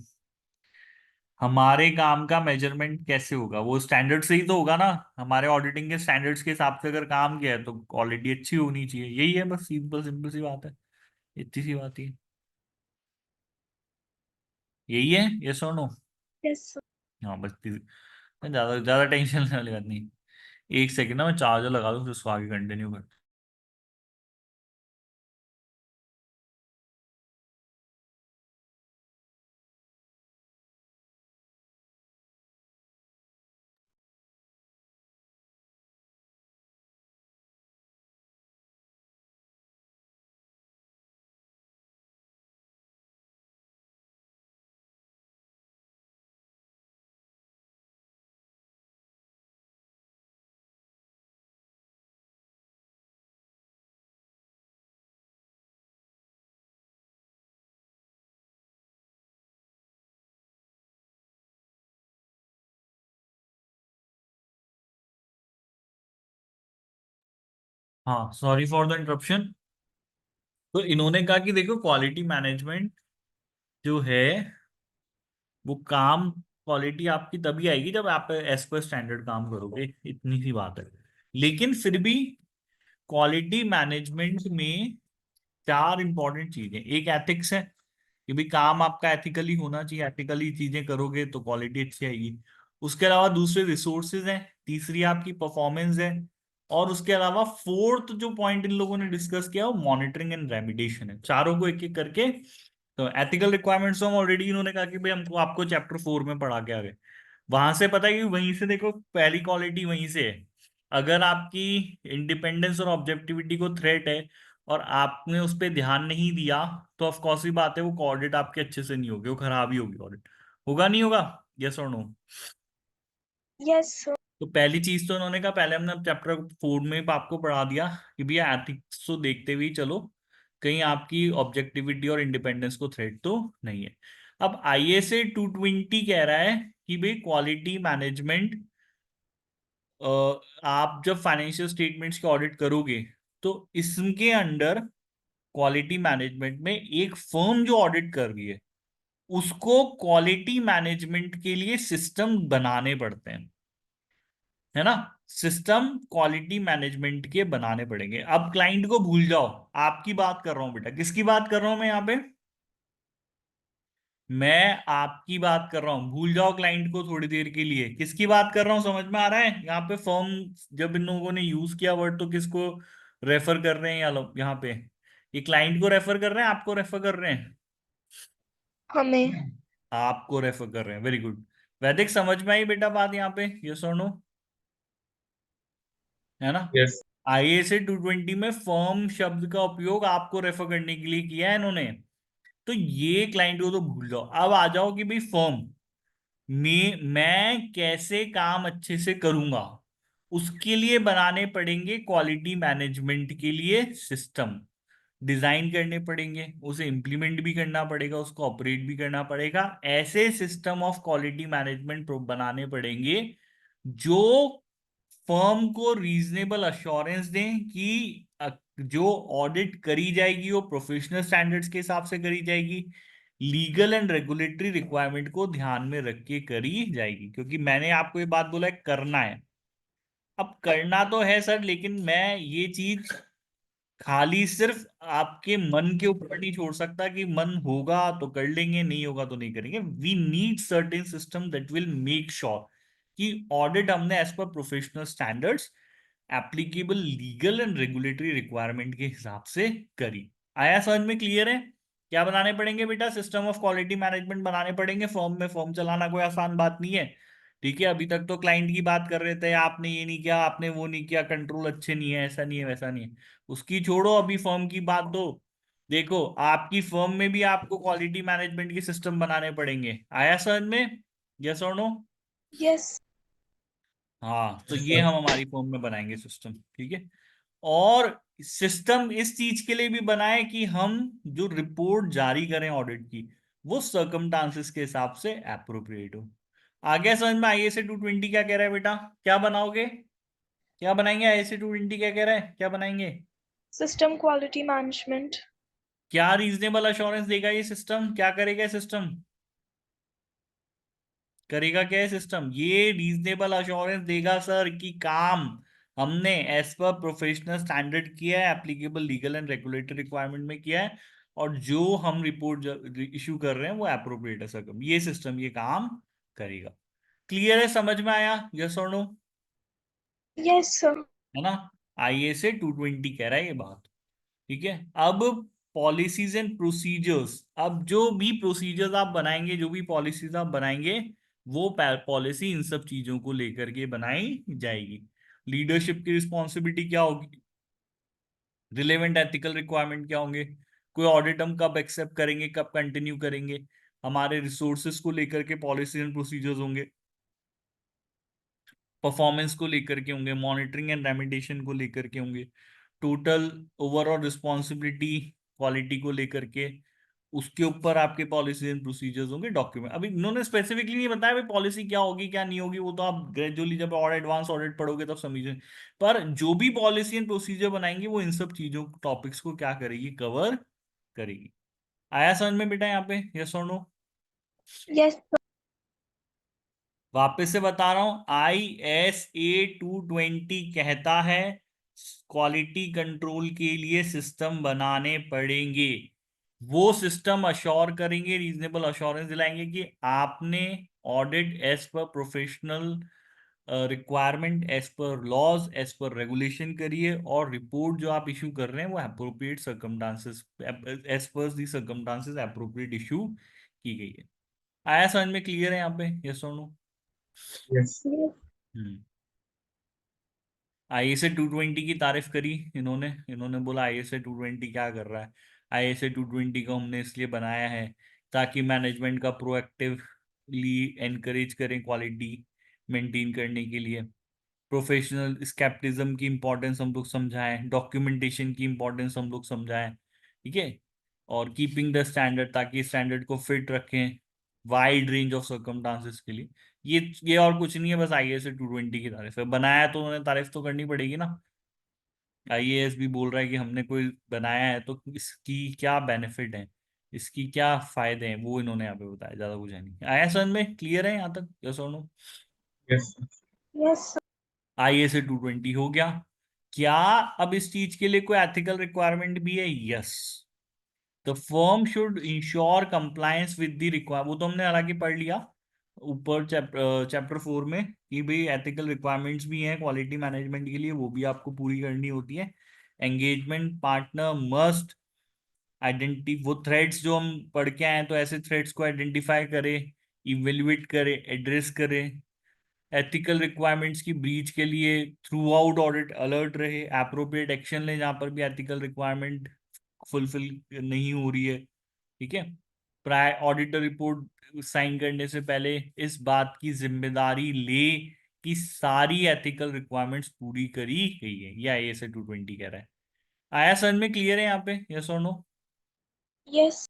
हमारे काम का मेजरमेंट कैसे होगा? वो स्टैंडर्ड से ही तो होगा ना। हमारे ऑडिटिंग के स्टैंडर्ड्स के हिसाब से अगर काम किया है तो क्वालिटी अच्छी होनी चाहिए। यही है बस, सिंपल सिंपल सी बात है। इतनी सी बात ही है। यही है, यस और नो? Yes sir. हाँ बस ज्यादा ज्यादा टेंशन लेने वाली बात नहीं। एक सेकंड ना, मैं चार्जर लगा दूं फिर उसको आगे कंटिन्यू कर। हाँ, सॉरी फॉर द इंटरप्शन। तो इन्होंने कहा कि देखो, क्वालिटी मैनेजमेंट जो है वो काम, क्वालिटी आपकी तभी आएगी जब आप एज पर स्टैंडर्ड काम करोगे। इतनी सी बात है। लेकिन फिर भी क्वालिटी मैनेजमेंट में चार इंपॉर्टेंट चीजें। एक एथिक्स है कि भाई काम आपका एथिकली होना चाहिए, एथिकली चीजें करोगे तो क्वालिटी अच्छी आएगी। उसके अलावा दूसरे रिसोर्सेज हैं। तीसरी आपकी परफॉर्मेंस है। और उसके अलावा फोर्थ जो पॉइंट इन लोगों ने डिस्कस किया वो मॉनिटरिंग एंड रेमिडिएशन है। चारों को एक एक करके। तो एथिकल रिक्वायरमेंट्स तो हम ऑलरेडी, इन्होंने कहा कि भाई हमको आपको चैप्टर 4 में पढ़ा के आ गए। वहां से पता है कि वहीं से देखो, पहली क्वालिटी वहीं से है। अगर आपकी इंडिपेंडेंस और ऑब्जेक्टिविटी को थ्रेट है और आपने उस पर ध्यान नहीं दिया, तो ऑफ कोर्स ही बात है वो ऑडिट आपके अच्छे से नहीं होगी, वो खराब ही होगी ऑडिट। होगा नहीं होगा? यस और नो? Yes sir. तो पहली चीज तो उन्होंने कहा, पहले हमने चैप्टर 4 में आपको पढ़ा दिया कि भैया एथिक्स तो देखते हुए ही चलो, कहीं आपकी ऑब्जेक्टिविटी और इंडिपेंडेंस को थ्रेट तो नहीं है। अब ISA 220 कह रहा है कि भाई क्वालिटी मैनेजमेंट, आप जब फाइनेंशियल स्टेटमेंट्स के ऑडिट करोगे तो इसके अंडर क्वालिटी मैनेजमेंट में एक फर्म जो ऑडिट कर रही है उसको क्वालिटी मैनेजमेंट के लिए सिस्टम बनाने पड़ते हैं। है ना? सिस्टम क्वालिटी मैनेजमेंट के बनाने पड़ेंगे। अब क्लाइंट को भूल जाओ, आपकी बात कर रहा हूं बेटा। किसकी बात कर रहा हूं मैं यहाँ पे? मैं आपकी बात कर रहा हूं। भूल जाओ क्लाइंट को थोड़ी देर के लिए। किसकी बात कर रहा हूं समझ में आ रहा है? यहाँ पे फर्म, जब इन लोगों ने यूज किया वर्ड तो किसको रेफर कर रहे हैं या लोग यहाँ पे? ये क्लाइंट को रेफर कर रहे हैं, आपको रेफर कर रहे हैं? हमें। आपको रेफर कर रहे हैं, वेरी गुड। वैदिक समझ में आई बेटा बात यहाँ पे? यस और नो? है ना? Yes. ISA 220 में फर्म शब्द का उपयोग आपको रेफर करने के लिए किया है इन्होंने। तो ये क्लाइंट को तो भूल जाओ। अब आ जाओ कि भाई फर्म में मैं कैसे काम अच्छे से करूंगा, उसके लिए बनाने पड़ेंगे क्वालिटी मैनेजमेंट के लिए सिस्टम। डिजाइन करने पड़ेंगे, उसे इंप्लीमेंट भी करना पड़ेगा, उसको ऑपरेट भी करना पड़ेगा। ऐसे सिस्टम ऑफ क्वालिटी मैनेजमेंट बनाने पड़ेंगे जो फर्म को रीजनेबल अश्योरेंस दें कि जो ऑडिट करी जाएगी वो प्रोफेशनल स्टैंडर्ड्स के हिसाब से करी जाएगी, लीगल एंड रेगुलेटरी रिक्वायरमेंट को ध्यान में रख के करी जाएगी। क्योंकि मैंने आपको ये बात बोला है, करना है। अब करना तो है सर, लेकिन मैं ये चीज खाली सिर्फ आपके मन के ऊपर नहीं छोड़ सकता कि मन होगा तो कर लेंगे, नहीं होगा तो नहीं करेंगे। We need certain system that will make sure कि ऑडिट हमने as per professional standards, applicable legal and regulatory requirement के हिसाब से करी। आया समझ में? क्लियर है? क्या बनाने पड़ेंगे बेटा? सिस्टम ऑफ क्वालिटी मैनेजमेंट बनाने पड़ेंगे फर्म में। फर्म चलाना कोई आसान बात नहीं है। ठीक है, अभी तक तो क्लाइंट की बात कर रहे थे, आपने ये नहीं किया, आपने वो नहीं किया, कंट्रोल अच्छे नहीं है, ऐसा नहीं है, वैसा नहीं है। उसकी छोड़ो, अभी फर्म की बात दो। देखो, आपकी फर्म में भी आपको क्वालिटी मैनेजमेंट के सिस्टम बनाने पड़ेंगे। आया समझ में? यस और नो? यस। हाँ, तो Yes, ये sir. हम हमारी फर्म में बनाएंगे सिस्टम। ठीक है। और सिस्टम इस चीज के लिए भी बना है कि हम जो रिपोर्ट जारी करें ऑडिट की वो सर्कमस्टांसेस के हिसाब से एप्रोप्रिएट हो। आगे समझ में ISA 220 क्या कह रहा है बेटा? क्या बनाओगे? क्या बनाएंगे? ISA 220 क्या कह रहा है? क्या बनाएंगे? System quality management. क्या रीजनेबल अश्योरेंस देगा ये सिस्टम? क्या करेगा सिस्टम? करेगा क्या है सिस्टम? ये रीजनेबल अश्योरेंस देगा सर कि काम हमने एज पर प्रोफेशनल स्टैंडर्ड किया है, applicable legal and regulatory requirement में किया है, और जो हम रिपोर्ट इशू कर रहे हैं वो एप्रोप्रिएट है सर। ये सिस्टम ये काम करेगा। क्लियर है? समझ में आया? यस और नो? Yes sir. है ना? ISA 220 कह रहा है ये बात। ठीक है। अब पॉलिसीज एंड प्रोसीजर्स, अब जो भी प्रोसीजर्स आप बनाएंगे, जो भी पॉलिसीज आप बनाएंगे, वो पॉलिसी इन सब चीजों को लेकर के बनाई जाएगी। लीडरशिप की रिस्पॉन्सिबिलिटी क्या होगी? रिलेवेंट एथिकल रिक्वायरमेंट क्या होंगे? कोई ऑडिट हम कब एक्सेप्ट करेंगे, कब कंटिन्यू करेंगे? हमारे रिसोर्सेज को लेकर के पॉलिसी एंड प्रोसीजर्स होंगे, परफॉर्मेंस को लेकर के होंगे, मॉनिटरिंग एंड रेमिडिएशन को लेकर के होंगे, टोटल ओवरऑल रिस्पॉन्सिबिलिटी क्वालिटी को लेकर के, उसके ऊपर आपके पॉलिसी एंड प्रोसीजर्स होंगे, डॉक्यूमेंट। अभी इन्होंने स्पेसिफिकली नहीं बताया भाई पॉलिसी क्या होगी क्या नहीं होगी, वो तो आप ग्रेजुअली जब और एडवांस ऑडिट पढ़ोगे तब समझे। पर जो भी पॉलिसी एंड प्रोसीजर बनाएंगे वो इन सब चीजों टॉपिक्स को क्या करेगी? कवर करेगी। आया समझ में बेटा यहाँ पे? यस और नो? यस वापस से बता रहा हूं, ISA 220 कहता है क्वालिटी कंट्रोल के लिए सिस्टम बनाने पड़ेंगे। वो सिस्टम अश्योर करेंगे, रीजनेबल अश्योरेंस दिलाएंगे कि आपने audit as per professional requirement, as per laws, as per regulation करिए, और रिपोर्ट जो आप इशू कर रहे हैं वो अप्रोप्रिएट सर्कमस्टांसेस, एज पर दी सर्कमस्टांसेस अप्रोप्रिएट इशू की गई है। आया समझ में? क्लियर है यहाँ पे? यस और नो? Yes. हम्म। ISA 220 की तारीफ करी इन्होंने। इन्होंने बोला ISA 220 क्या कर रहा है? ISA 220 को हमने इसलिए बनाया है ताकि मैनेजमेंट का प्रोएक्टिवली एनकरेज करें क्वालिटी मेंटेन करने के लिए, प्रोफेशनल स्केप्टिज्म की इंपॉर्टेंस हम लोग समझाएं, डॉक्यूमेंटेशन की इंपॉर्टेंस हम लोग समझाएं, ठीक है, और कीपिंग द स्टैंडर्ड, ताकि स्टैंडर्ड को फिट रखें वाइड रेंज ऑफ सर्कमस्टांसेस के लिए। ये और कुछ नहीं है, बस ISA 220 की तारीफ है। बनाया तो उन्होंने, तारीफ तो करनी पड़ेगी ना। IAS भी बोल रहा है कि हमने कोई बनाया है तो इसकी क्या बेनिफिट है, इसकी क्या फायदे हैं, वो इन्होंने यहाँ पे बताया, ज्यादा कुछ है नहीं। आया समझ में? क्लियर है यहाँ तक? यस और नो? Yes. यस ISA 220 हो गया। क्या अब इस चीज के लिए कोई एथिकल रिक्वायरमेंट भी है? Yes. The firm should ensure compliance with the require, वो तो हमने हालांकि पढ़ लिया ऊपर चैप्टर 4 में कि भाई एथिकल रिक्वायरमेंट्स भी हैं क्वालिटी मैनेजमेंट के लिए, वो भी आपको पूरी करनी होती है। एंगेजमेंट पार्टनर मस्ट आइडेंटिटी, वो थ्रेड्स जो हम पढ़ के आए हैं, तो ऐसे थ्रेड्स को आइडेंटिफाई करे, इवेल्युएट करे, एड्रेस करे, एथिकल रिक्वायरमेंट्स की ब्रीच के लिए थ्रू आउट ऑडिट अलर्ट रहे, एप्रोप्रिएट एक्शन ले जहां पर भी एथिकल रिक्वायरमेंट फुलफिल नहीं हो रही है, ठीक है। प्राय ऑडिटर रिपोर्ट साइन करने से पहले इस बात की जिम्मेदारी ले कि सारी एथिकल रिक्वायरमेंट्स पूरी करी गई है। ये ISA 220 कह रहा है। आया समझ में? क्लियर है यहाँ पे? यस और नो? यस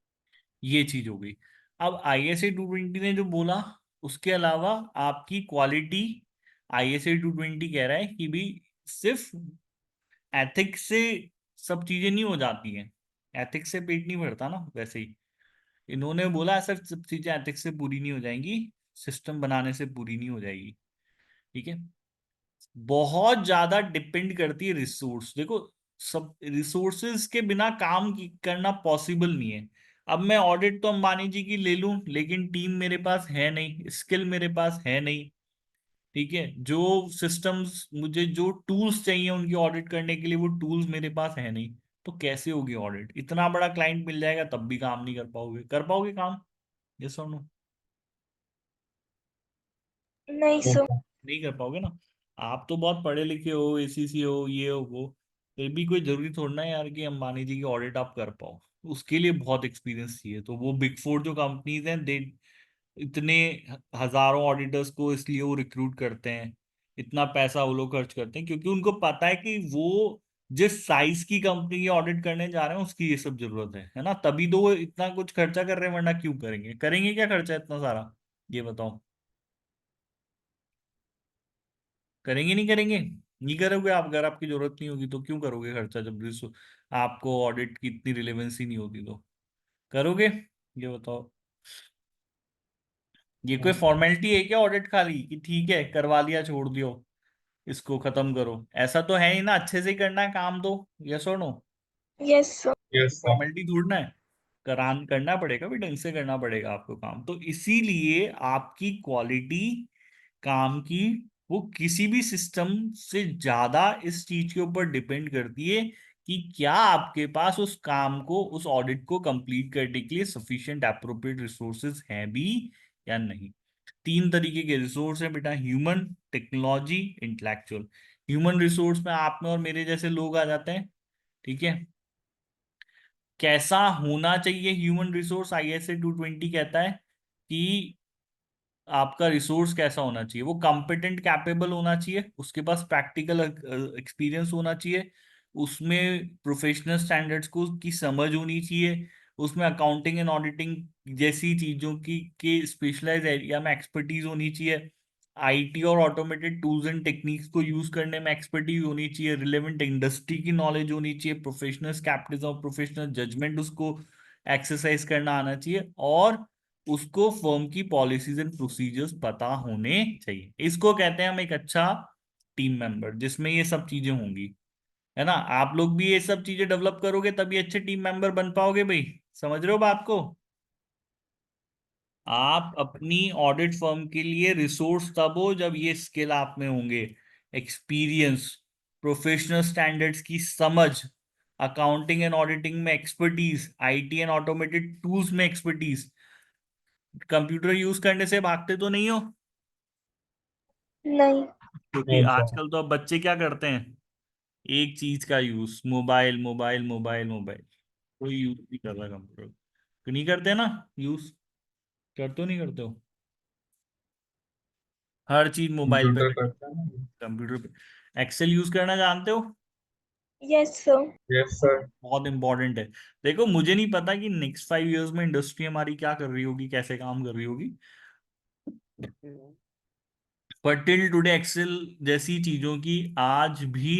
ये चीज हो गई। अब ISA 220 ने जो बोला, उसके अलावा आपकी क्वालिटी, ISA 220 कह रहा है कि भी सिर्फ एथिक्स से सब चीजें नहीं हो जाती हैं, एथिक्स से पेट नहीं भरता ना वैसे ही। इन्होंने बोला सिर्फ सब चीजें एथिक्स से पूरी नहीं हो जाएंगी, सिस्टम बनाने से पूरी नहीं हो जाएगी, ठीक है। बहुत ज्यादा डिपेंड करती है रिसोर्स। देखो, सब रिसोर्सेज के बिना काम करना पॉसिबल नहीं है। अब मैं ऑडिट तो अंबानी जी की ले लूं, लेकिन टीम मेरे पास है नहीं, स्किल मेरे पास है नहीं, ठीक है, जो सिस्टम्स मुझे, जो टूल्स चाहिए उनकी ऑडिट करने के लिए, वो टूल्स मेरे पास है नहीं, तो कैसे होगी ऑडिट? इतना बड़ा क्लाइंट मिल जाएगा तब भी काम नहीं कर पाओगे। कर पाओगे काम? यस और नो? नहीं No, सर। sir. नहीं कर पाओगे ना। आप तो बहुत पढ़े लिखे हो, ACC हो, ये हो वो, फिर भी कोई जरूरी थोड़ा ना है यार कि अंबानी जी की ऑडिट आप कर पाओ। उसके लिए बहुत एक्सपीरियंस चाहिए। तो वो बिग फोर जो कंपनीज हैं, दे इतने हजारों ऑडिटर्स को इसलिए वो रिक्रूट करते हैं, इतना पैसा वो लोग खर्च करते हैं, क्योंकि उनको पता है कि वो जिस साइज की कंपनी की ऑडिट करने जा रहे हैं उसकी ये सब जरूरत है ना, तभी तो वो इतना कुछ खर्चा कर रहे हैं, वरना क्यों करेंगे, करेंगे क्या खर्चा इतना सारा, ये बताओ, करेंगे नहीं करेंगे, नहीं करोगे आप, अगर आपकी जरूरत नहीं होगी तो क्यों करोगे खर्चा, जब आपको ऑडिट की इतनी रिलेवेंसी नहीं होती तो करोगे, ये बताओ। ये कोई फॉर्मेलिटी है क्या ऑडिट, खाली कि ठीक है करवा लिया छोड़ दियो, इसको खत्म करो, ऐसा तो है ही ना, अच्छे से ही करना है काम तो, यस और no, Yes, sir. Yes, sir. Formality ढूंढना है, करान करना पड़ेगा भी, ढंग से करना पड़ेगा आपको काम, तो इसीलिए आपकी क्वालिटी काम की वो किसी भी सिस्टम से ज्यादा इस चीज के ऊपर डिपेंड करती है कि क्या आपके पास उस काम को, उस ऑडिट को कंप्लीट करने के लिए सफिशिएंट एप्रोप्रिएट रिसोर्सेज हैं भी या नहीं। तीन तरीके के रिसोर्स हैं बेटा, human, technology, intellectual. Human resource में आप में और मेरे जैसे लोग आ जाते हैं, ठीक है। कैसा होना चाहिए ह्यूमन रिसोर्स, आईएसए 220 कहता है कि आपका रिसोर्स कैसा होना चाहिए, वो कॉम्पिटेंट कैपेबल होना चाहिए, उसके पास प्रैक्टिकल एक्सपीरियंस होना चाहिए, उसमें प्रोफेशनल स्टैंडर्ड्स को की समझ होनी चाहिए, उसमें अकाउंटिंग एंड ऑडिटिंग जैसी चीजों की के स्पेशलाइज एरिया में एक्सपर्टीज होनी चाहिए, आईटी और ऑटोमेटेड टूल्स एंड टेक्निक्स को यूज करने में एक्सपर्टीज होनी चाहिए, रिलेवेंट इंडस्ट्री की नॉलेज होनी चाहिए, प्रोफेशनल कैपिटलिज्म और प्रोफेशनल जजमेंट उसको एक्सरसाइज करना आना चाहिए, और उसको फर्म की पॉलिसीज एंड प्रोसीजर्स पता होने चाहिए। इसको कहते हैं हम एक अच्छा टीम मेंबर, जिसमें ये सब चीजें होंगी, है ना। आप लोग भी ये सब चीजें डेवलप करोगे तभी अच्छे टीम मेंबर बन पाओगे भाई, समझ रहे हो बात को। आप अपनी ऑडिट फर्म के लिए रिसोर्स तब हो जब ये स्किल आप में होंगे, एक्सपीरियंस, प्रोफेशनल स्टैंडर्ड्स की समझ, अकाउंटिंग एंड ऑडिटिंग में expertise, IT and automated tools में एक्सपर्टीज। कंप्यूटर यूज करने से भागते तो नहीं हो, नहीं. क्योंकि No, sir. आजकल तो अब बच्चे क्या करते हैं, एक चीज का use, mobile mobile mobile mobile, कोई यूज नहीं कर रहा कंप्यूटर, तो नहीं करते ना यूज, करते हो नहीं करते हो, हर चीज मोबाइल पे, कंप्यूटर करता है ना? कंप्यूटर पे। एक्सेल यूज करना जानते हो, Yes, sir. Yes, sir. बहुत इंपॉर्टेंट है। देखो मुझे नहीं पता कि नेक्स्ट 5 इयर्स में इंडस्ट्री हमारी क्या कर रही होगी, कैसे काम कर रही होगी, पर टिल टुडे एक्सेल जैसी चीजों की आज भी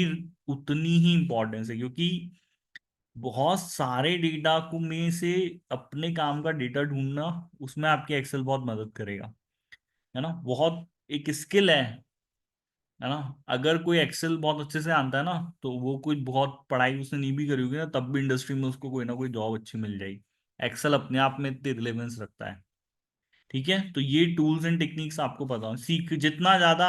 उतनी ही इंपॉर्टेंस है, क्योंकि बहुत सारे डेटा को में से अपने काम का डेटा ढूंढना, उसमें आपकी एक्सेल बहुत मदद करेगा, है ना, बहुत एक स्किल है ना। अगर कोई एक्सेल बहुत अच्छे से आता है ना, तो वो कोई बहुत पढ़ाई उसने नहीं भी करी होगी ना, तब भी इंडस्ट्री में उसको कोई ना कोई जॉब अच्छी मिल जाएगी। एक्सेल अपने आप में इतनी रिलेवेंस रखता है, ठीक है। तो ये टूल्स एंड टेक्निक्स आपको पता हो, सीख जितना ज्यादा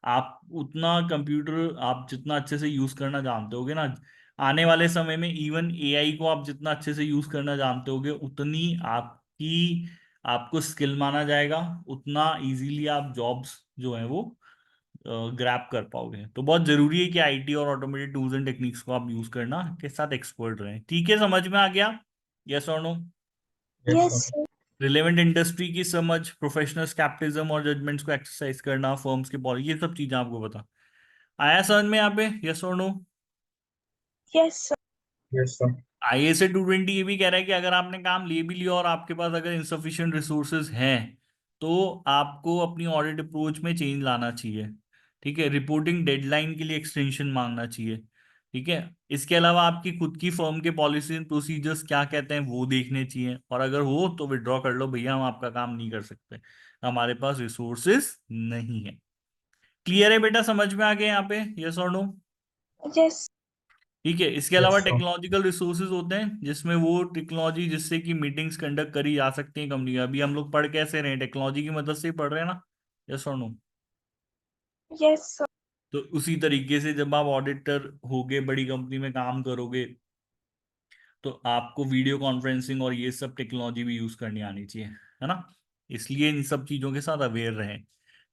आप उतना कंप्यूटर आप जितना अच्छे से यूज करना जानते होगे ना, आने वाले समय में इवन एआई को आप जितना अच्छे से यूज करना जानते होगे, उतनी आपको स्किल माना जाएगा, उतना इजीली आप जॉब्स जो है वो ग्रैब कर पाओगे। तो बहुत जरूरी है कि आईटी और ऑटोमेटेड टूल्स एंड टेक्निक्स को आप यूज करना के साथ एक्सपर्ट रहें, ठीक है, समझ में आ गया, यस और no. Yes, sir. Yes, sir. Relevant industry की समझ, प्रोफेशनल कैपिटलिज्म और जजमेंट्स को एक्सरसाइज करना, फर्म्स के पॉलिसी, ये सब चीजें आपको बता आया समझ में यहाँ पे, यस और no. Yes, sir. Yes, sir. ISA 220 ये भी कह रहा है कि अगर आपने काम ले भी लिया और आपके पास अगर इंसफिशिएंट रिसोर्सेज हैं, तो आपको अपनी ऑडिट अप्रोच में चेंज लाना चाहिए, ठीक है। रिपोर्टिंग डेडलाइन के लिए एक्सटेंशन मांगना चाहिए, ठीक है। इसके अलावा आपकी खुद की फर्म के पॉलिसी एंड प्रोसीजर्स क्या कहते हैं वो देखने चाहिए, और अगर हो तो विड्रॉ कर लो भैया, हम आपका काम नहीं कर सकते, हमारे पास रिसोर्सेज नहीं है। क्लियर है बेटा, समझ में आ गया यहाँ पे, यस और नो। Yes. ठीक है। इसके अलावा Yes, sir. टेक्नोलॉजिकल रिसोर्सेज होते हैं, जिसमें वो टेक्नोलॉजी जिससे कि मीटिंग्स कंडक्ट करी जा सकती हैं कंपनी, अभी हम लोग पढ़ कैसे रहे हैं, टेक्नोलॉजी की मदद से ही पढ़ रहे हैं ना, यस और नो। Yes, sir. तो उसी तरीके से जब आप ऑडिटर होगे, बड़ी कंपनी में काम करोगे, तो आपको वीडियो कॉन्फ्रेंसिंग और ये सब टेक्नोलॉजी भी यूज करनी आनी चाहिए, है ना। इसलिए इन सब चीजों के साथ अवेयर रहें।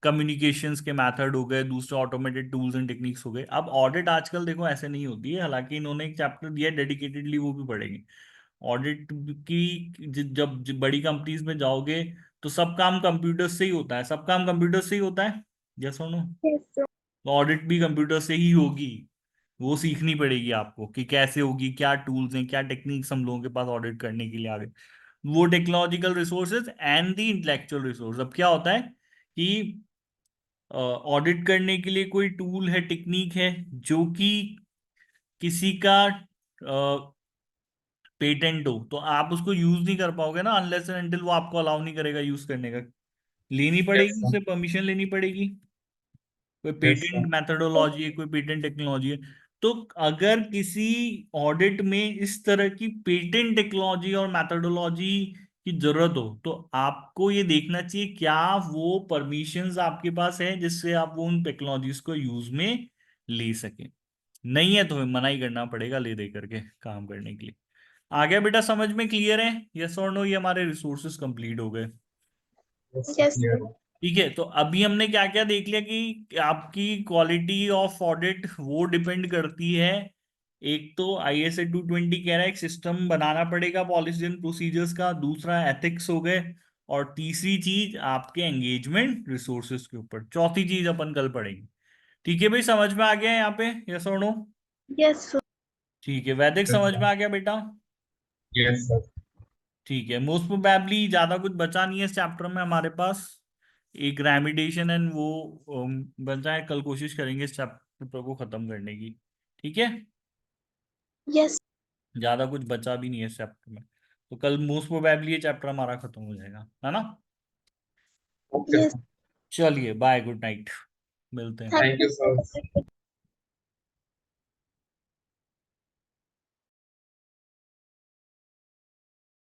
कम्युनिकेशंस के मेथड हो गए, दूसरे ऑटोमेटेड टूल्स एंड टेक्निक्स हो गए। अब ऑडिट आजकल देखो ऐसे नहीं होती है, हालांकि इन्होंने एक चैप्टर दिया है डेडिकेटेडली, वो भी पढ़ेंगे ऑडिट की। बड़ी कंपनीज में जाओगे तो सब काम कंप्यूटर से ही होता है, सब काम कंप्यूटर से ही होता है, यस और नो। Yes, sir. तो ऑडिट भी कंप्यूटर से ही होगी, वो सीखनी पड़ेगी आपको कि कैसे होगी, क्या टूल्स हैं, क्या टेक्निक्स हम लोगों के पास ऑडिट करने के लिए आ गए। वो technological resources and the intellectual resource. अब क्या होता है कि ऑडिट करने के लिए कोई टूल है, टेक्निक है जो कि किसी का पेटेंट हो, तो आप उसको यूज नहीं कर पाओगे ना अनलेस एंड अनटिल वो आपको अलाउ नहीं करेगा यूज करने का। लेनी Yes, पड़ेगी, sir. उसे परमिशन लेनी पड़ेगी। कोई Yes, पेटेंट sir. मेथोडोलॉजी है, कोई पेटेंट टेक्नोलॉजी है। तो अगर किसी ऑडिट में इस तरह की पेटेंट टेक्नोलॉजी और मेथोडोलॉजी की जरूरत हो, तो आपको ये देखना चाहिए क्या वो परमिशंस आपके पास है जिससे आप वो उन टेक्नोलॉजीज को यूज में ले सके। नहीं है तो मना ही करना पड़ेगा ले दे करके काम करने के लिए। आ गया बेटा समझ में? क्लियर है? यस और नो? ये हमारे रिसोर्सेज कंप्लीट हो गए। Yes, sir. Yes, Clear. sir. ठीक है, तो अभी हमने क्या क्या देख लिया कि आपकी क्वालिटी ऑफ ऑडिट वो डिपेंड करती है। एक तो ISA 220 कह रहा है एक सिस्टम बनाना पड़ेगा पॉलिसी एंड प्रोसीजर्स का, दूसरा एथिक्स हो गए, और तीसरी चीज आपके एंगेजमेंट रिसोर्सेज के ऊपर, चौथी चीज अपन कल पढ़ेंगे। ठीक है भाई, समझ में आ गया है यहाँ पे? यस और नो? Yes, sir. ठीक है, वैदिक Yes, समझ में sir. आ गया बेटा? Yes, sir. ठीक है, मोस्ट प्रोबेबली ज्यादा कुछ बचा नहीं है इस चैप्टर में हमारे पास। एक रेमिडेशन एंड वो बचा है, कल कोशिश करेंगे इस चैप्टर को खत्म करने की। ठीक है, Yes, ज्यादा कुछ बचा भी नहीं है इस चैप्टर में, तो कल मोस्ट प्रोबेबली ये चैप्टर हमारा खत्म हो जाएगा, है ना? Okay, yes. sir. चलिए बाय, गुड नाइट, मिलते हैं। Thank Thank you, you, sir. sir.